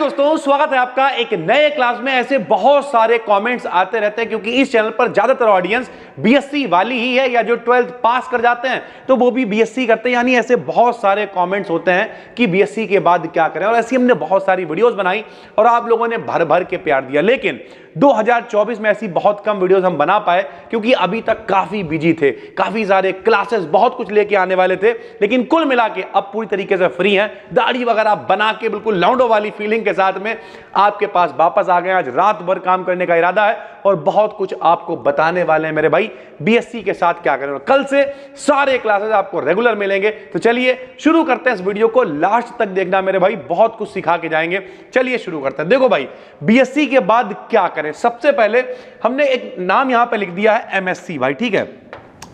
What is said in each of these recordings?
दोस्तों, स्वागत है आपका एक नए क्लास में। ऐसे बहुत सारे कमेंट्स आते रहते हैं क्योंकि इस चैनल पर ज्यादातर ऑडियंस बीएससी वाली ही है या जो 12th पास कर जाते हैं तो वो भी बीएससी करते हैं। यानी ऐसे बहुत सारे कमेंट्स होते हैं कि बीएससी के बाद क्या करें, और ऐसी हमने बहुत सारी वीडियोस बनाई और आप लोगों ने भर भर के प्यार दिया। लेकिन 2024 में ऐसी बहुत कम वीडियोस हम बना पाए क्योंकि अभी तक काफी बिजी थे, काफी सारे क्लासेस बहुत कुछ लेके आने वाले थे। लेकिन कुल मिला के अब पूरी तरीके से फ्री हैं, दाढ़ी वगैरह बना के बिल्कुल लौंडो वाली फीलिंग के साथ में आपके पास वापस आ गए। आज रात भर काम करने का इरादा है और बहुत कुछ आपको बताने वाले हैं मेरे भाई, बीएससी के साथ क्या करें। कल से सारे क्लासेस आपको रेगुलर मिलेंगे। तो चलिए शुरू करते हैं इस वीडियो को, लास्ट तक देखना मेरे भाई, बहुत कुछ सिखा के जाएंगे। चलिए शुरू करते हैं। देखो भाई, बीएससी के बाद क्या करें। सबसे पहले हमने एक नाम यहां पे लिख दिया है एमएससी भाई, ठीक है।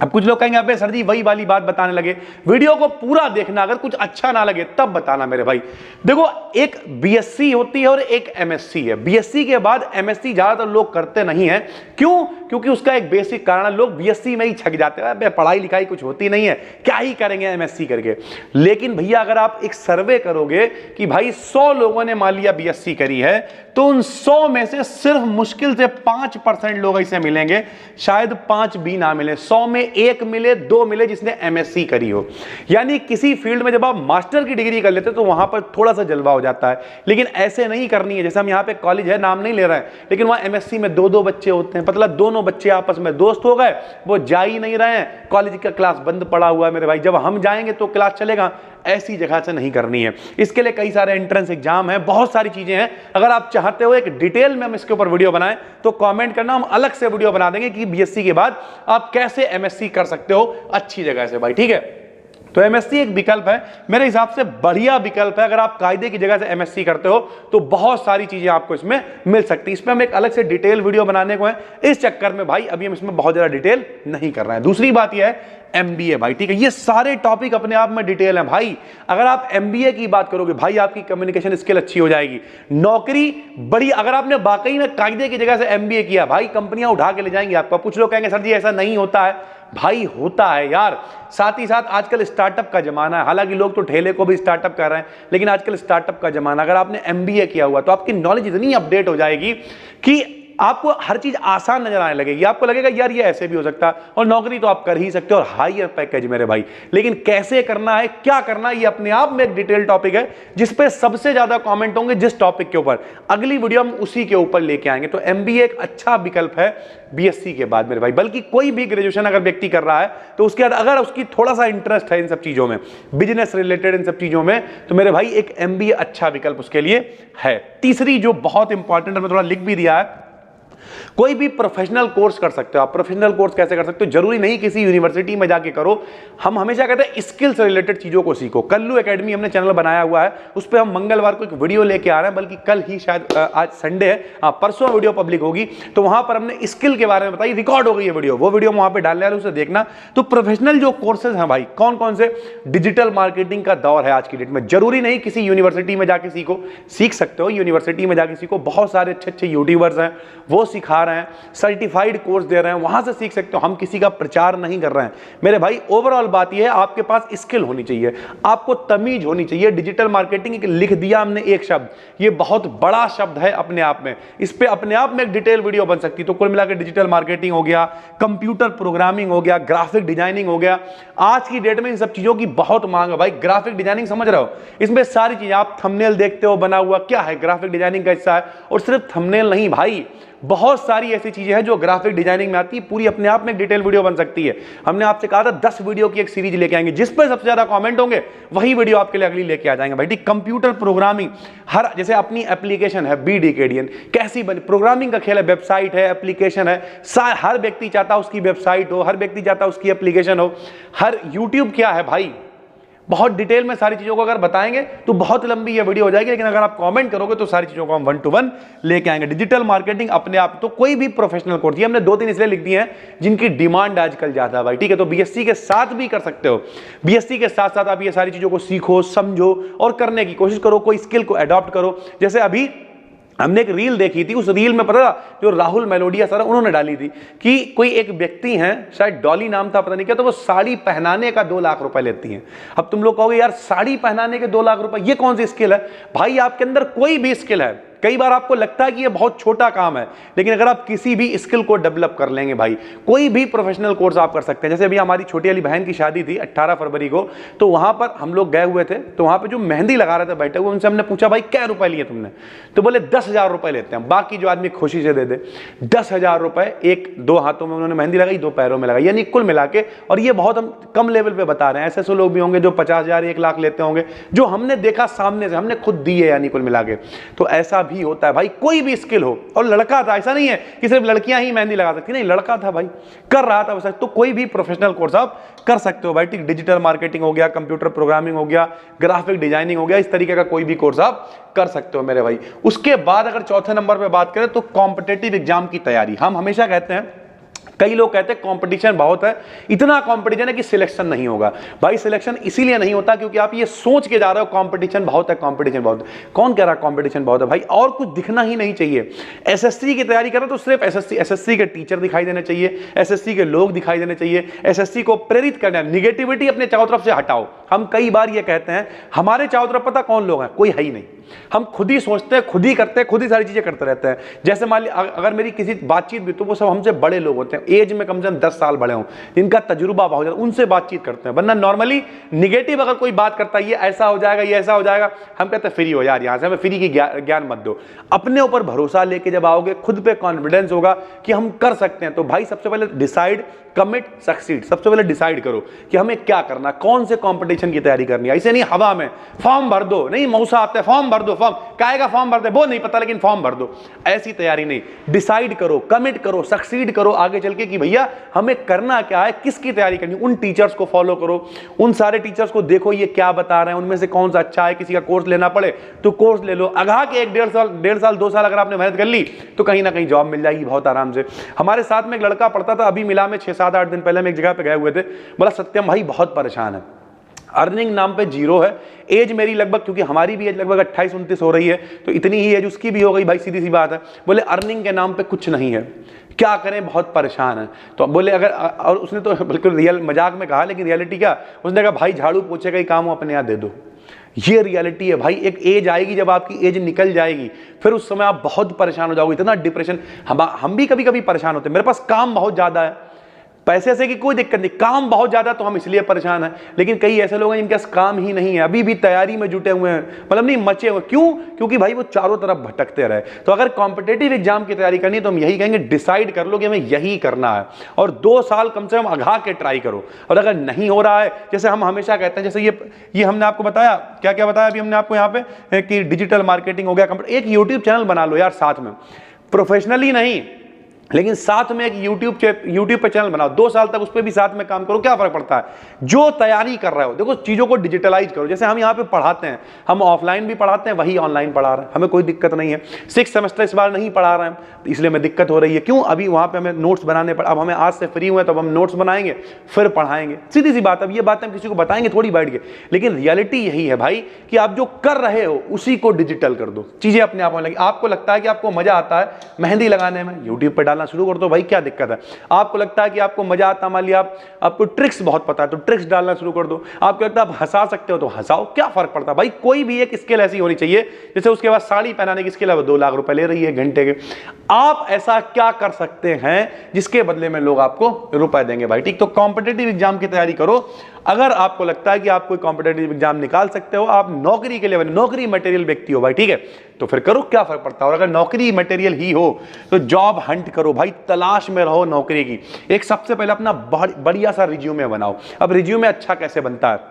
अब कुछ लोग कहेंगे अबे सर जी वही वाली बात बताने लगे। वीडियो को पूरा देखना, अगर कुछ अच्छा ना लगे तब बताना मेरे भाई। देखो, एक बीएससी होती है और एक एमएससी है। बीएससी के बाद एमएससी ज्यादातर लोग करते नहीं है। क्यों? क्योंकि उसका एक बेसिक कारण है, लोग बीएससी में ही छक जाते हैं। पढ़ाई लिखाई कुछ होती नहीं है, क्या ही करेंगे एमएससी करके। लेकिन भैया अगर आप एक सर्वे करोगे कि भाई 100 लोगों ने मान लिया बीएससी करी है, तो उन 100 में से सिर्फ मुश्किल से 5% लोग ऐसे मिलेंगे, शायद 5 भी ना मिले, 100 में 1 मिले, 2 मिले जिसने एमएससी करी हो। यानी किसी फील्ड में जब आप मास्टर की डिग्री कर लेते हो तो वहां पर थोड़ा सा जलवा हो जाता है। लेकिन ऐसे नहीं करनी है। जैसे हम यहाँ पे कॉलेज है, नाम नहीं ले रहे हैं, लेकिन वहां एमएससी में 2-2 बच्चे होते हैं। मतलब दोनों बच्चे आपस में दोस्त हो गए, वो जा ही नहीं रहे हैं, कॉलेज का क्लास बंद पड़ा हुआ है मेरे भाई। जब हम जाएंगे तो क्लास चलेगा, ऐसी जगह से नहीं करनी है। इसके लिए कई सारे एंट्रेंस एग्जाम है, बहुत सारी चीजें हैं। अगर आप चाहते हो एक डिटेल में हम इसके ऊपर वीडियो बनाएं तो कमेंट करना, हम अलग से वीडियो बना देंगे कि बीएससी के बाद आप कैसे एमएससी कर सकते हो अच्छी जगह से भाई, ठीक है। तो एमएससी एक विकल्प है, मेरे हिसाब से बढ़िया विकल्प है। अगर आप कायदे की जगह से एमएससी करते हो तो बहुत सारी चीजें आपको इसमें मिल सकती है। इसमें हम एक अलग से डिटेल वीडियो बनाने को है, इस चक्कर में भाई अभी हम इसमें बहुत ज्यादा डिटेल नहीं कर रहे हैं। दूसरी बात यह है एमबीए भाई, ठीक है। ये सारे टॉपिक अपने आप में डिटेल है भाई। अगर आप एमबीए की बात करोगे भाई, आपकी कम्युनिकेशन स्किल अच्छी हो जाएगी, नौकरी बड़ी। अगर आपने वाकई में कायदे की जगह से एमबीए किया भाई, कंपनियां उठा के ले जाएंगी आपको। कुछ लोग कहेंगे सर जी ऐसा नहीं होता है, भाई होता है यार। साथ ही साथ आजकल स्टार्टअप का जमाना है। हालांकि लोग तो ठेले को भी स्टार्टअप कर रहे हैं, लेकिन आजकल स्टार्टअप का जमाना। अगर आपने एमबीए किया हुआ तो आपकी नॉलेज इतनी अपडेट हो जाएगी कि आपको हर चीज आसान नजर आने लगेगी। आपको लगेगा यार ये ऐसे भी हो सकता है, और नौकरी तो आप कर ही सकते हो, और हायर पैकेज मेरे भाई। लेकिन कैसे करना है, क्या करना है, ये अपने आप में एक डिटेल टॉपिक है जिसपे सबसे ज्यादा कमेंट होंगे जिस टॉपिक के ऊपर। अगली वीडियो हम उसी के ऊपर लेके आएंगे। तो एमबीए एक अच्छा विकल्प है बीएससी के बाद मेरे भाई। बल्कि कोई भी ग्रेजुएशन अगर व्यक्ति कर रहा है तो उसके बाद अगर उसकी थोड़ा सा इंटरेस्ट है इन सब चीजों में, बिजनेस रिलेटेड इन सब चीजों में, तो मेरे भाई एक एमबीए अच्छा विकल्प उसके लिए है। तीसरी जो बहुत इंपॉर्टेंट है, मैं थोड़ा लिख भी दिया है, कोई भी प्रोफेशनल कोर्स कर सकते हो आप। प्रोफेशनल कोर्स कैसे कर सकते हो? जरूरी नहीं किसी यूनिवर्सिटी में जाके करो। हम हमेशा कहते हैं स्किल से रिलेटेड चीजों को सीखो। कल्लू एकेडमी हमने चैनल बनाया हुआ है, उस पर हम मंगलवार को एक वीडियो लेके आ रहे हैं, बल्कि कल ही, शायद आज संडे है, परसों वीडियो पब्लिक होगी। तो वहां पर हमने स्किल के बारे में बताई, रिकॉर्ड हो गई है वीडियो, वो वीडियो हम वहां पर डालने वाले, उसे देखना। तो प्रोफेशनल जो कोर्सेज हैं भाई, कौन कौन से, डिजिटल मार्केटिंग का दौर है आज की डेट में। जरूरी नहीं किसी यूनिवर्सिटी में जाके सीखो, सीख सकते हो यूनिवर्सिटी में जाके सीखो। बहुत सारे अच्छे अच्छे यूट्यूबर्स हैं, वो सिखा रहे हैं, सर्टिफाइड कोर्स दे रहे हैं, वहां से सीख सकते हो। हम किसी का प्रचार नहीं कर रहे हैं मेरे भाई। ओवरऑल बात यह है, आपके पास स्किल होनी चाहिए, आपको तमीज होनी चाहिए। डिजिटल मार्केटिंग एक लिख दिया हमने एक शब्द, ये बहुत बड़ा शब्द है अपने आप में, इस पे अपने आप में एक डिटेल वीडियो बन सकती है। तो कुल मिलाकर डिजिटल मार्केटिंग हो गया, कंप्यूटर प्रोग्रामिंग हो गया, ग्राफिक डिजाइनिंग हो गया। आज की डेट में इन सब चीजों की बहुत मांग है भाई। ग्राफिक डिजाइनिंग समझ रहे हो, इसमें सारी चीजें, आप थंबनेल देखते हो बना हुआ, क्या है ग्राफिक डिजाइनिंग का हिस्सा है। और सिर्फ थंबनेल नहीं भाई, बहुत सारी ऐसी चीजें हैं जो ग्राफिक डिजाइनिंग में आती है, पूरी अपने आप में एक डिटेल वीडियो बन सकती है। हमने आपसे कहा था 10 वीडियो की एक सीरीज लेके आएंगे, जिस पर सबसे ज्यादा कमेंट होंगे वही वीडियो आपके लिए अगली लेके आ जाएंगे भाई। ठीक, कंप्यूटर प्रोग्रामिंग, हर जैसे अपनी एप्लीकेशन है बीडीकेडियन, कैसी बनी, प्रोग्रामिंग का खेल है, वेबसाइट है, एप्लीकेशन है। हर व्यक्ति चाहता है उसकी वेबसाइट हो, हर व्यक्ति चाहता है उसकी एप्लीकेशन हो। हर यूट्यूब क्या है भाई, बहुत डिटेल में सारी चीजों को अगर बताएंगे तो बहुत लंबी ये वीडियो हो जाएगी। लेकिन अगर आप कमेंट करोगे तो सारी चीजों को हम 1 to 1 लेके आएंगे। डिजिटल मार्केटिंग अपने आप, तो कोई भी प्रोफेशनल कोर्स, ये हमने 2-3 इसलिए लिख दिए हैं जिनकी डिमांड आजकल ज्यादा है भाई, ठीक है। तो बीएससी के साथ भी कर सकते हो। बीएससी के साथ साथ आप ये सारी चीजों को सीखो, समझो और करने की कोशिश करो। कोई स्किल को अडॉप्ट करो। जैसे अभी हमने एक रील देखी थी, उस रील में पता जो राहुल मेलोडिया सर उन्होंने डाली थी कि कोई एक व्यक्ति हैं, शायद डॉली नाम था, पता नहीं क्या, तो वो साड़ी पहनाने का 2 लाख रुपए लेती हैं। अब तुम लोग कहोगे यार साड़ी पहनाने के 2 लाख रुपए, ये कौन सी स्किल है? भाई आपके अंदर कोई भी स्किल है, कई बार आपको लगता है कि ये बहुत छोटा काम है, लेकिन अगर आप किसी भी स्किल को डेवलप कर लेंगे भाई, कोई भी प्रोफेशनल कोर्स आप कर सकते हैं। जैसे अभी हमारी छोटी वाली बहन की शादी थी 18 फरवरी को, तो वहां पर हम लोग गए हुए थे, तो वहां पे जो मेहंदी लगा रहे थे बैठे हुए, उनसे हमने पूछा भाई क्या रुपए लिए तुमने? तो बोले 10,000 रुपए लेते हैं, बाकी जो आदमी खुशी से दे दे। 10,000 रुपए, 2 हाथों में उन्होंने मेहंदी लगाई, 2 पैरों में लगाई, यानी कुल मिला के। और ये बहुत हम कम लेवल पे बता रहे हैं, ऐसे लोग भी होंगे जो 50,000 1 लाख लेते होंगे, जो हमने देखा सामने से, हमने खुद दिए, यानी कुल मिला के। तो ऐसा भी होता है भाई, कोई भी स्किल हो। और लड़का था, ऐसा नहीं है कि सिर्फ लड़कियां ही मेहंदी लगा सकती, नहीं, लड़का था भाई, कर रहा था वैसा। तो कोई भी प्रोफेशनल कोर्स आप कर सकते हो भाई, ठीक। डिजिटल मार्केटिंग हो गया, कंप्यूटर प्रोग्रामिंग हो गया, ग्राफिक डिजाइनिंग हो गया, इस तरीके का कोई भी कोर्स आप कर सकते हो मेरे भाई। उसके बाद अगर चौथे नंबर पे बात करें तो कॉम्पिटिटिव एग्जाम की तैयारी। हम हमेशा कहते हैं, कई लोग कहते हैं कंपटीशन बहुत है, इतना कंपटीशन है कि सिलेक्शन नहीं होगा। भाई सिलेक्शन इसीलिए नहीं होता क्योंकि आप ये सोच के जा रहे हो कंपटीशन बहुत है, कंपटीशन बहुत है। कौन कह रहा है कंपटीशन बहुत है? भाई और कुछ दिखना ही नहीं चाहिए। एसएससी की तैयारी करो तो सिर्फ एसएससी के टीचर दिखाई देने चाहिए, एसएससी के लोग दिखाई देने चाहिए, एसएससी को प्रेरित करना, निगेटिविटी अपने चारों तरफ से हटाओ। हम कई बार ये कहते हैं, हमारे चारों तरफ पता कौन लोग हैं? कोई है ही नहीं। हम खुद ही सोचते हैं, खुद ही करते हैं, खुद ही सारी चीजें करते रहते हैं। जैसे मान लीजिए अगर मेरी किसी बातचीत भी, तो वो सब हमसे बड़े लोग होते हैं, एज में कम से कम 10 साल बड़े हों, जिनका तजुर्बा बहुत ज्यादा, उनसे बातचीत करते हैं। वरना नॉर्मली निगेटिव अगर कोई बात करता है, ये ऐसा हो जाएगा, ये ऐसा हो जाएगा, हम कहते हैं फ्री हो यार, यहां से हमें फ्री की ज्ञान मत दो। अपने ऊपर भरोसा लेके जब आओगे, खुद पे कॉन्फिडेंस होगा कि हम कर सकते हैं, तो भाई सबसे पहले डिसाइड, कमिट, सक्सीड। सबसे पहले डिसाइड करो कि हमें क्या करना, कौन से कंपटीशन की तैयारी करनी है। ऐसे नहीं हवा में फॉर्म भर दो, नहीं मौसा आते हैं फॉर्म भर दो, फॉर्म काहेगा फॉर्म भर दे, वो नहीं पता लेकिन फॉर्म भर दो, ऐसी तैयारी नहीं। डिसाइड करो, कमिट करो, सक्सीड करो आगे चल के कि भैया हमें करना क्या है, किसकी तैयारी करनी है। उन टीचर्स को फॉलो करो, उन सारे टीचर्स को देखो ये क्या बता रहे हैं, उनमें से कौन सा अच्छा है। किसी का कोर्स लेना पड़े तो कोर्स ले लो, अघा के 1 साल 2 साल अगर आपने मेहनत कर ली तो कहीं ना कहीं जॉब मिल जाएगी बहुत आराम से। हमारे साथ में एक लड़का पढ़ता था, अभी मिला में 6-7-8 दिन पहले हम एक जगह पे गए हुए थे, बोला सत्यम भाई बहुत परेशान है, अर्निंग नाम पे 0 है, एज मेरी लगभग, क्योंकि हमारी भी एज लगभग 28-29 हो रही है, तो इतनी ही एज उसकी भी हो गई भाई, सीधी सी बात है। बोले अर्निंग के नाम पे कुछ नहीं है, क्या करें, बहुत परेशान है। तो बोले अगर, और उसने तो बिल्कुल रियल मजाक में कहा, लेकिन रियलिटी क्या, उसने कहा भाई झाड़ू पोछे का ही काम हो, अपने यहाँ दे दो। ये रियलिटी है भाई। एक एज आएगी जब आपकी एज निकल जाएगी, फिर उस समय आप बहुत परेशान हो जाओगे, इतना डिप्रेशन। हम भी कभी कभी परेशान होते हैं, मेरे पास काम बहुत ज्यादा है, पैसे से की कोई दिक्कत नहीं, काम बहुत ज्यादा तो हम इसलिए परेशान हैं। लेकिन कई ऐसे लोग हैं जिनके पास काम ही नहीं है, अभी भी तैयारी में जुटे हुए हैं, मतलब नहीं मचे हुए। क्यों? क्योंकि भाई वो चारों तरफ भटकते रहे। तो अगर कॉम्पिटिटिव एग्जाम की तैयारी करनी है तो हम यही कहेंगे, डिसाइड कर लो कि हमें यही करना है, और 2 साल कम से कम अघा के ट्राई करो। और अगर नहीं हो रहा है, जैसे हम हमेशा कहते हैं, जैसे ये हमने आपको बताया, क्या क्या बताया अभी हमने आपको यहाँ पे, कि डिजिटल मार्केटिंग हो गया, एक यूट्यूब चैनल बना लो यार साथ में, प्रोफेशनली नहीं लेकिन साथ में एक यूट्यूब पे चैनल बनाओ, 2 साल तक उस पर भी साथ में काम करो, क्या फर्क पड़ता है। जो तैयारी कर रहे हो, देखो चीजों को डिजिटलाइज करो। जैसे हम यहाँ पे पढ़ाते हैं, हम ऑफलाइन भी पढ़ाते हैं, वही ऑनलाइन पढ़ा रहे हैं, हमें कोई दिक्कत नहीं है। 6 सेमेस्टर इस बार नहीं पढ़ा रहे हैं, इसलिए हमें दिक्कत हो रही है। क्यों? अभी वहाँ पे हमें नोट्स बनाने पड़, अब हमें आज से फ्री हुए तो अब हम नोट्स बनाएंगे, फिर पढ़ाएंगे, सीधी सी बात। अब ये बात हम किसी को बताएंगे थोड़ी बैठ के, लेकिन रियलिटी यही है भाई कि आप जो कर रहे हो उसी को डिजिटल कर दो, चीजें अपने आप होने लगी। आपको लगता है कि आपको मजा आता है मेहंदी लगाने में, यूट्यूब पर डालना शुरू कर दो भाई, क्या दिक्कत है। आपको लगता है कि आपको मजा आता, मान लिया आपको ट्रिक्स बहुत पता है तो ट्रिक्स डालना शुरू कर दो। आपको लगता है आप हंसा सकते हो तो हंसाओ, क्या फर्क पड़ता है भाई। कोई भी एक स्किल ऐसी होनी चाहिए, जैसे उसके बाद साड़ी पहनाने की स्किल है, 2 लाख रुपए ले रही है घंटे के। आप ऐसा क्या कर सकते हैं जिसके बदले में लोग आपको रुपए देंगे भाई, ठीक। तो कॉम्पिटिटिव एग्जाम की तैयारी करो। अगर आपको लगता है कि आप कोई कॉम्पिटिटिव एग्जाम निकाल सकते हो, आप नौकरी के लिए नौकरी मटेरियल व्यक्ति हो भाई, ठीक है, तो फिर करो, क्या फर्क पड़ता है। और अगर नौकरी मटेरियल ही हो तो जॉब हंट करो भाई, तलाश में रहो नौकरी की। एक सबसे पहले अपना बढ़िया सा रिज्यूमे बनाओ। अब रिज्यूमे अच्छा कैसे बनता है,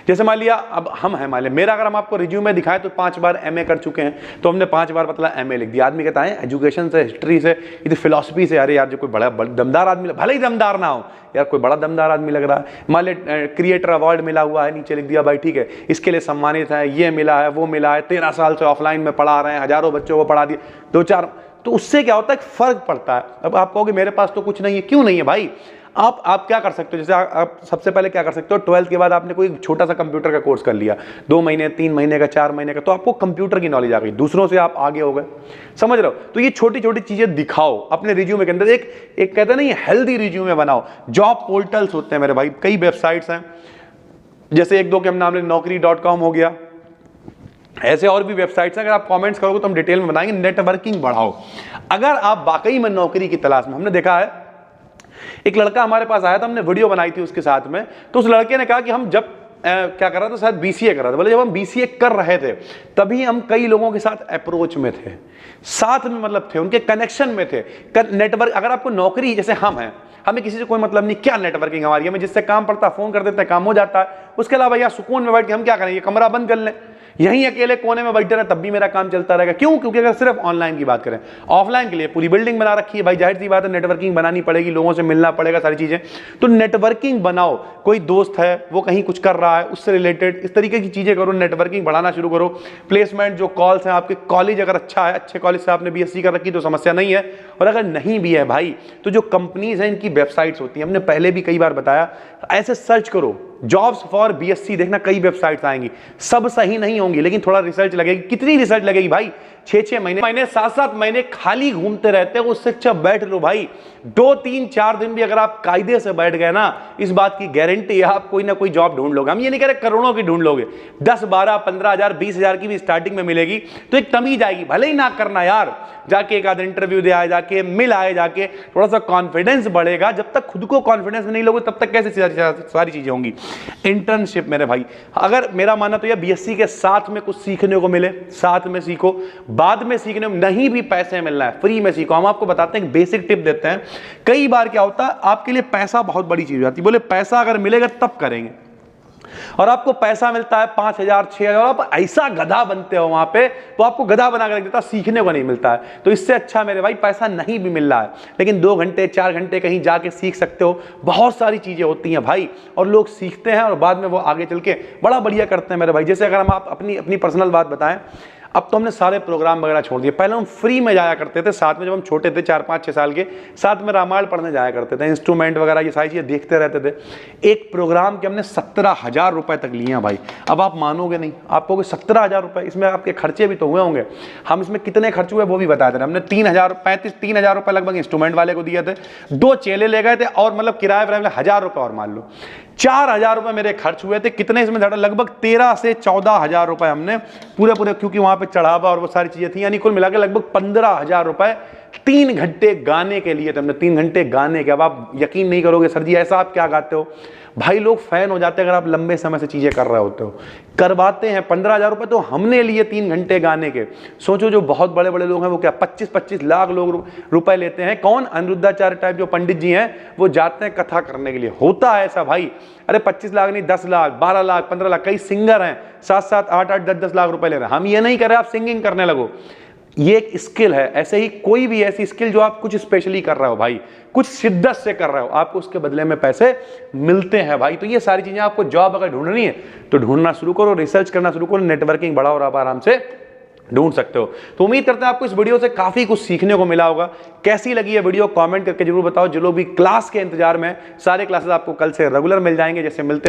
जैसे मान लिया अब हम हैं, मान लिया मेरा, अगर हम आपको रिज्यूमे दिखाएं तो 5 बार एमए कर चुके हैं, तो हमने 5 बार मतलब एमए लिख दिया। आदमी कहता है एजुकेशन से, हिस्ट्री से, इधर फिलोसफी से, अरे यार जो कोई बड़ा दमदार आदमी, भले ही दमदार ना हो यार, कोई बड़ा दमदार आदमी लग रहा है। मान लिया क्रिएटर अवार्ड मिला हुआ है, नीचे लिख दिया भाई, ठीक है, इसके लिए सम्मानित है, ये मिला है, वो मिला है, 13 साल से ऑफलाइन में पढ़ा रहे हैं, हजारों बच्चों को पढ़ा दिए, 2-4, तो उससे क्या होता है, फर्क पड़ता है। अब आप कहोगे मेरे पास तो कुछ नहीं है, क्यों नहीं है भाई। आप क्या कर सकते हो, जैसे आप सबसे पहले क्या कर सकते हो, 12th के बाद आपने कोई छोटा सा कंप्यूटर का कोर्स कर लिया, 2 महीने 3 महीने का 4 महीने का, तो आपको कंप्यूटर की नॉलेज आ गई, दूसरों से आप आगे हो गए, समझ रहे हो। तो ये छोटी छोटी चीजें दिखाओ अपने रिज्यूमे के अंदर, एक कहते हैं ना ये हेल्दी रिज्यूमे बनाओ। जॉब पोर्टल्स होते हैं मेरे भाई, कई वेबसाइट्स हैं, जैसे एक दो के हम नाम ले, naukri.com हो गया, ऐसे और भी वेबसाइट्स हैं, अगर आप कमेंट्स करोगे तो हम डिटेल में बनाएंगे। नेटवर्किंग बढ़ाओ। अगर आप वाकई में नौकरी की तलाश में, हमने देखा है एक लड़का हमारे पास आया था, हमने वीडियो बनाई थी उसके साथ में, तो उस लड़के ने कहा कि हम जब क्या कर रहा था, शायद बीसीए कर रहा था, बोले जब हम बीसीए कर रहे थे तभी हम कई लोगों के साथ अप्रोच में थे, साथ में मतलब थे, उनके कनेक्शन में थे। नेटवर्क, अगर आपको नौकरी, जैसे हम हैं, हमें किसी से कोई मतलब नहीं, क्या नेटवर्किंग हमारी, हमें जिससे काम पड़ता है फोन कर देते हैं, काम हो जाता है। उसके अलावा यार सुकून में बैठ के हम क्या करेंगे, कमरा बंद कर लें, यहीं अकेले कोने में बैठे रहे, तब भी मेरा काम चलता रहेगा। क्यों? क्योंकि अगर सिर्फ ऑनलाइन की बात करें, ऑफलाइन के लिए पूरी बिल्डिंग बना रखी है भाई, जाहिर सी बात है नेटवर्किंग बनानी पड़ेगी, लोगों से मिलना पड़ेगा, सारी चीजें। तो नेटवर्किंग बनाओ, कोई दोस्त है वो कहीं कुछ कर रहा है, उससे रिलेटेड इस तरीके की चीजें करो, नेटवर्किंग बढ़ाना शुरू करो। प्लेसमेंट जो कॉल्स हैं आपके, कॉलेज अगर अच्छा है, अच्छे कॉलेज से आपने बीएससी कर रखी तो समस्या नहीं है, और अगर नहीं भी है भाई तो जो कंपनीज हैं इनकी वेबसाइट्स होती हैं, हमने पहले भी कई बार बताया, ऐसे सर्च करो जॉब्स फॉर बीएससी, देखना कई वेबसाइट्स आएंगी, सब सही नहीं होंगी लेकिन थोड़ा रिसर्च लगेगी। कितनी रिसर्च लगेगी भाई, 6-6 महीने 7-7 महीने खाली घूमते रहते हो, उससे अच्छा बैठ लो भाई। 2-3-4 दिन भी अगर आप कायदे से बैठ गए ना, इस बात की गारंटी है आप कोई ना कोई जॉब ढूंढ लोगे। हम ये नहीं कह रहे करोड़ों की ढूंढ लोगे, 10, 12, 15 हजार, 20 हजार की भी स्टार्टिंग में मिलेगी, तो एक तमीज आएगी। भले ही ना करना यार, जाके एक आध इंटरव्यू दे आए, जाके मिल आए, जाके थोड़ा सा कॉन्फिडेंस बढ़ेगा। जब तक खुद को कॉन्फिडेंस नहीं लोगे तब तक कैसे सारी चीजें होंगी। इंटर्नशिप मेरे भाई, अगर मेरा मानना तो यह बीएससी के साथ में कुछ सीखने को मिले, साथ में सीखो, बाद में सीखने में नहीं भी पैसे मिलना है, फ्री में सीखो। हम आपको बताते हैं, बेसिक टिप देते हैं। कई बार क्या होता है, आपके लिए पैसा बहुत बड़ी चीज हो जाती है, बोले पैसा अगर मिलेगा तब करेंगे, और आपको पैसा मिलता है 5,000 6,000, आप ऐसा गधा बनते हो वहां पे, तो आपको गधा बना कर रख देता, सीखने को नहीं मिलता है। तो इससे अच्छा मेरे भाई पैसा नहीं भी मिल रहा है, लेकिन 2 घंटे 4 घंटे कहीं जाके सीख सकते हो। बहुत सारी चीजें होती हैं भाई, और लोग सीखते हैं और बाद में वो आगे चल के बड़ा बढ़िया करते हैं मेरे भाई। जैसे अगर हम आप अपनी पर्सनल बात बताएं, अब तो हमने सारे प्रोग्राम वगैरह छोड़ दिए। पहले हम फ्री में जाया करते थे, साथ में जब हम छोटे थे 4-5-6 साल के, साथ में रामायण पढ़ने जाया करते थे, इंस्ट्रूमेंट वगैरह ये सारी चीज़ें देखते रहते थे। एक प्रोग्राम के हमने 17,000 रुपए तक लिए हैं भाई। अब आप मानोगे नहीं, आप कहोगे 17,000 रुपए, इसमें आपके खर्चे भी तो हुए होंगे। हम इसमें कितने खर्च हुए वो भी बता दे रहे। हमने 3,000 रुपए लगभग इंस्ट्रूमेंट वाले को दिए थे, 2 चेले ले गए थे, और मतलब किराए 1,000 रुपए और मान लो 4,000 रुपए मेरे खर्च हुए थे। कितने इसमें झाड़ा, लगभग 13 से 14,000 रुपए हमने पूरे, क्योंकि वहां पे चढ़ावा और वो सारी चीजें थी, यानी कुल मिलाकर लगभग 15,000 रुपए 3 घंटे गाने के लिए थे हमने। 3 घंटे गाने के। अब आप यकीन नहीं करोगे, सर जी ऐसा आप क्या गाते हो भाई, लोग फैन हो जाते हैं अगर आप लंबे समय से चीजें कर रहे होते हो। करवाते हैं 15,000 रुपए तो हमने लिए 3 घंटे गाने के। सोचो जो बहुत बड़े बड़े लोग हैं वो क्या 25-25 लाख लोग रुपए लेते हैं। कौन? अनिरुद्धाचार्य टाइप जो पंडित जी हैं, वो जाते हैं कथा करने के लिए। होता है ऐसा भाई। अरे 25 लाख नहीं, 10 लाख, 12 लाख, 15 लाख, कई सिंगर हैं 7-7, 8-8, 10-10 लाख रुपए ले रहे हैं। हम ये नहीं कर रहे आप सिंगिंग करने लगो, ये एक स्किल है। ऐसे ही कोई भी ऐसी स्किल जो आप कुछ स्पेशली कर रहे हो भाई, कुछ शिद्दत से कर रहे हो, आपको उसके बदले में पैसे मिलते हैं भाई। तो ये सारी चीजें, आपको जॉब अगर ढूंढनी है तो ढूंढना शुरू करो, रिसर्च करना शुरू करो, नेटवर्किंग बढ़ाओ और आप आराम से ढूंढ सकते हो। तो उम्मीद करते हैं आपको इस वीडियो से काफी कुछ सीखने को मिला होगा। कैसी लगी ये वीडियो कमेंट करके जरूर बताओ। जो लोग भी क्लास के इंतजार में, सारे क्लासेस आपको कल से रेगुलर मिल जाएंगे, जैसे मिलते